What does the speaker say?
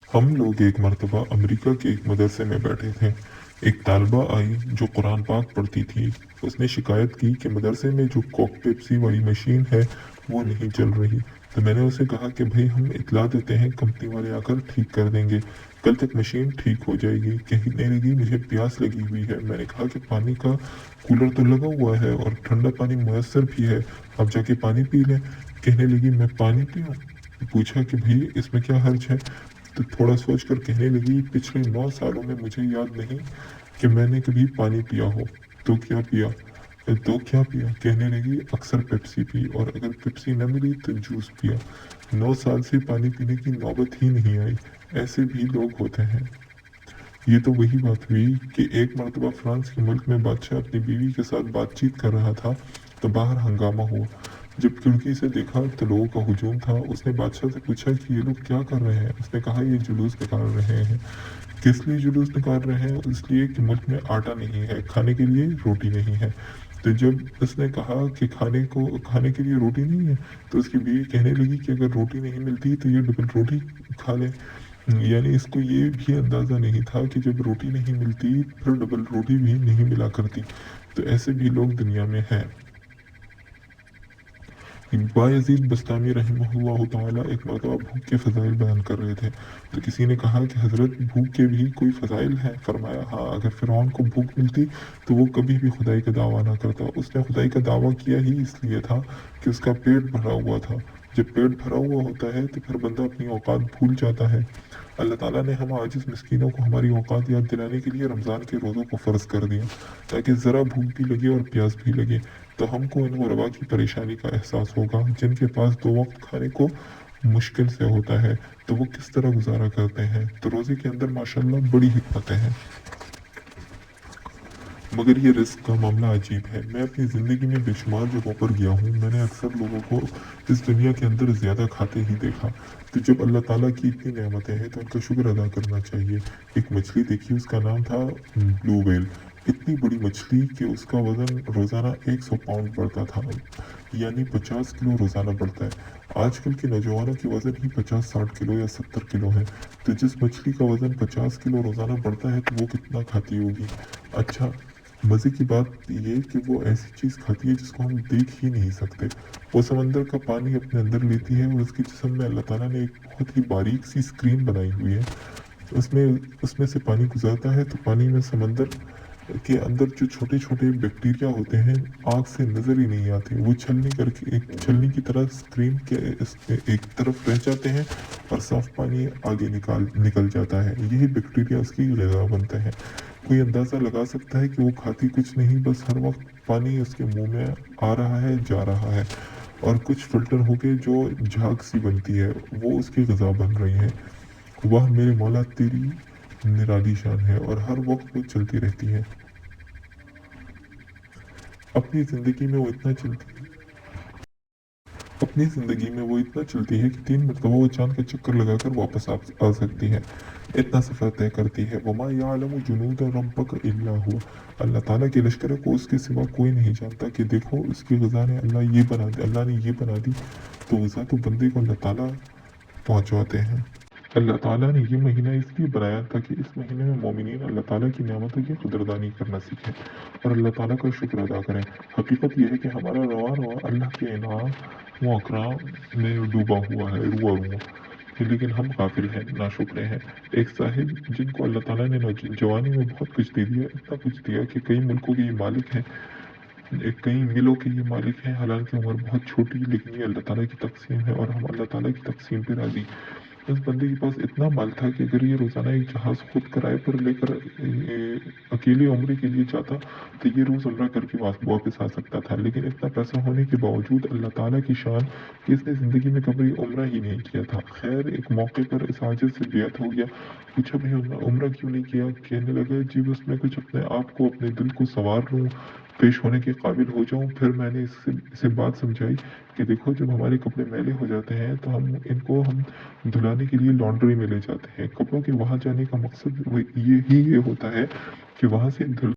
हम लोग एक मर्तबा अमेरिका के एक मदरसे में बैठे थे। एक तालिबा आई जो कुरान पाक पढ़ती थी। उसने शिकायत की कि मदरसे में जो कोक पेप्सी वाली मशीन है वो नहीं चल रही। तो मैंने उसे कहा कि भाई हम इतला देते हैं, कंपनी वाले आकर ठीक कर देंगे, कल तक मशीन ठीक हो जाएगी। कहने लगी मुझे प्यास लगी हुई है। मैंने कहा कि पानी का कूलर तो लगा हुआ है और ठंडा पानी मुयस्सर भी है, आप जाके पानी पी लें। कहने लगी मैं पानी पीऊँ। पूछा कि भाई इसमें क्या हर्ज है। तो थोड़ा सोच कर कहने लगी पिछले 9 सालों में मुझे याद नहीं कि मैंने कभी पानी पिया हो। तो क्या पिया? कहने लगी अक्सर पेप्सी पी, और अगर पेप्सी न मिली तो जूस पिया। 9 साल से पानी पीने की नौबत ही नहीं आई। ऐसे भी लोग होते हैं। ये तो वही बात हुई कि एक मर्तबा फ्रांस के मुल्क में बादशाह अपनी बीवी के साथ बातचीत कर रहा था तो बाहर हंगामा हुआ। जब खिड़की से देखा तो लोगों का हुजूम था। उसने बादशाह से पूछा कि ये लोग क्या कर रहे हैं। उसने कहा ये जुलूस निकाल रहे हैं। किस लिए जुलूस निकाल रहे हैं? इसलिए कि मुल्क में आटा नहीं है, खाने के लिए रोटी नहीं है। तो जब उसने कहा कि खाने के लिए रोटी नहीं है, तो उसकी बीवी कहने लगी कि अगर रोटी नहीं मिलती तो ये डबल रोटी खा ले। यानी इसको ये भी अंदाज़ा नहीं था कि जब रोटी नहीं मिलती फिर डबल रोटी भी नहीं मिला करती। तो ऐसे भी लोग दुनिया में हैं। बायज़ीद बस्तामी रहमहुल्लाह ताला एक मरतबा भूख के फ़ज़ाइल बयान कर रहे थे। तो किसी ने कहा कि हज़रत भूख के भी कोई फ़ज़ाइल हैं? फरमाया हाँ, अगर फ़िरौन को भूख मिलती तो वो कभी भी खुदाई का दावा ना करता। उसने खुदाई का दावा किया ही इसलिए था कि उसका पेट भरा हुआ था। जब पेट भरा हुआ होता है तो फिर बंदा अपनी औकात भूल जाता है। अल्लाह ताला ने हम आजिज़ मिस्कीनों को हमारी औकात याद दिलाने के लिए रमज़ान के रोज़ों को फ़र्ज़ कर दिया, ताकि ज़रा भूख भी लगे और प्यास भी लगे। तो हमको इन ग़ुरबा की परेशानी का एहसास होगा जिनके पास 2 वक्त खाने को मुश्किल से होता है, तो वो किस तरह गुजारा करते हैं। तो रोज़े के अंदर माशाल्लाह बड़ी हिकमतें हैं, मगर ये रिस्क का मामला अजीब है। मैं अपनी ज़िंदगी में बेशुमार जगहों पर गया हूँ। मैंने अक्सर लोगों को इस दुनिया के अंदर ज़्यादा खाते ही देखा। तो जब अल्लाह ताला की इतनी नेमतें हैं तो उनका शुक्र अदा करना चाहिए। एक मछली देखी, उसका नाम था ब्लू व्हेल। इतनी बड़ी मछली कि उसका वज़न रोज़ाना 100 पाउंड बढ़ता था, यानी 50 किलो रोज़ाना बढ़ता है। आजकल के नौजवानों की वज़न ही 50-60 किलो या 70 किलो है। तो जिस मछली का वज़न 50 किलो रोज़ाना बढ़ता है तो वो कितना खाती होगी। अच्छा, मज़े की बात ये कि वो ऐसी चीज़ खाती है जिसको हम देख ही नहीं सकते। वो समंदर का पानी अपने अंदर लेती है और उसके जिस्म में अल्लाह ताला ने एक बहुत ही बारीक सी स्क्रीन बनाई हुई है। उसमें उसमें से पानी गुजरता है तो पानी में समंदर के अंदर जो छोटे छोटे बैक्टीरिया होते हैं आँख से नज़र ही नहीं आते। वो छलनी करके एक छलनी की तरह स्क्रीन के एक तरफ रह जाते हैं और साफ पानी आगे निकल जाता है। यही बैक्टीरिया उसकी ग़िज़ा बनते हैं। कोई अंदाज़ा लगा सकता है कि वो खाती कुछ नहीं, बस हर वक्त पानी उसके मुंह में आ रहा है, जा रहा है, और कुछ फिल्टर होके जो झाग सी बनती है वो उसकी ग़िज़ा बन रही है। वाह मेरे मौला, तेरी निराली शान है और हर वक्त वो चलती रहती है। अपनी ज़िंदगी में वो इतना चलती अपनी ज़िंदगी में वो इतना चलती है कि 3 मरतबा वो चाँद का चक्कर लगाकर वापस आ सकती है। इतना सफ़र तय करती है। वमा याअलमु जुनूद रब्बिक इल्ला हुवा। अल्लाह ताला के लश्कर को उसके सिवा कोई नहीं जानता कि देखो उसकी ग़िज़ा ने अल्लाह ने ये बना दी, तो ग़िज़ा तो बंदे को अल्लाह ताला पहुँचवाते हैं। अल्लाह ताला ने ये महीना इसलिए बनाया ताकि इस महीने में मोमिनीन अल्लाह ताला की नेमतों की कदरदानी करना सीखें और अल्लाह ताला का शुक्र अदा करें। हकीकत यह है कि हमारा रवा रवा अल्लाह के इनाम व अकराम में डूबा हुआ है, रुआ रुआ, लेकिन हम गाफिल हैं, नाशुक्र हैं। एक साहिब जिनको अल्लाह ताला ने जवानी में बहुत कुछ दे दिया, इतना कुछ दिया कि कई मुल्कों के ये मालिक हैं, कई मिलों के ये मालिक हैं, हालांकि उम्र बहुत छोटी, लेकिन ये अल्लाह ताला की तकसीम है और हम अल्लाह ताला की तकसीम पे राज़ी। उस बंदे के पास इतना माल था कि अगर ये रोज़ाना एक जहाज़ खुद किराए पर लेकर अकेले उम्रे के लिए जाता तो ये रोज़ उम्रा करके वापस आ सकता था। लेकिन इतना पैसा होने के बावजूद अल्लाह ताला की शान कि इसने ज़िंदगी में कभी उम्रा ही नहीं किया था। खैर एक मौके पर इस आजिज़ से बेअत हो गया। पूछा भाई उम्रा क्यों नहीं किया? कहने लगा जी बस मैं कुछ अपने आप को, अपने दिल को संवार लूँ, पेश होने के काबिल हो जाऊँ। फिर मैंने इसे बात समझाई कि देखो जब हमारे कपड़े मैले हो जाते हैं तो हम धुलाने के लिए लॉन्ड्री में ले जाते हैं। कपड़ों के वहाँ जाने का मकसद ये होता है कि वहाँ से धुल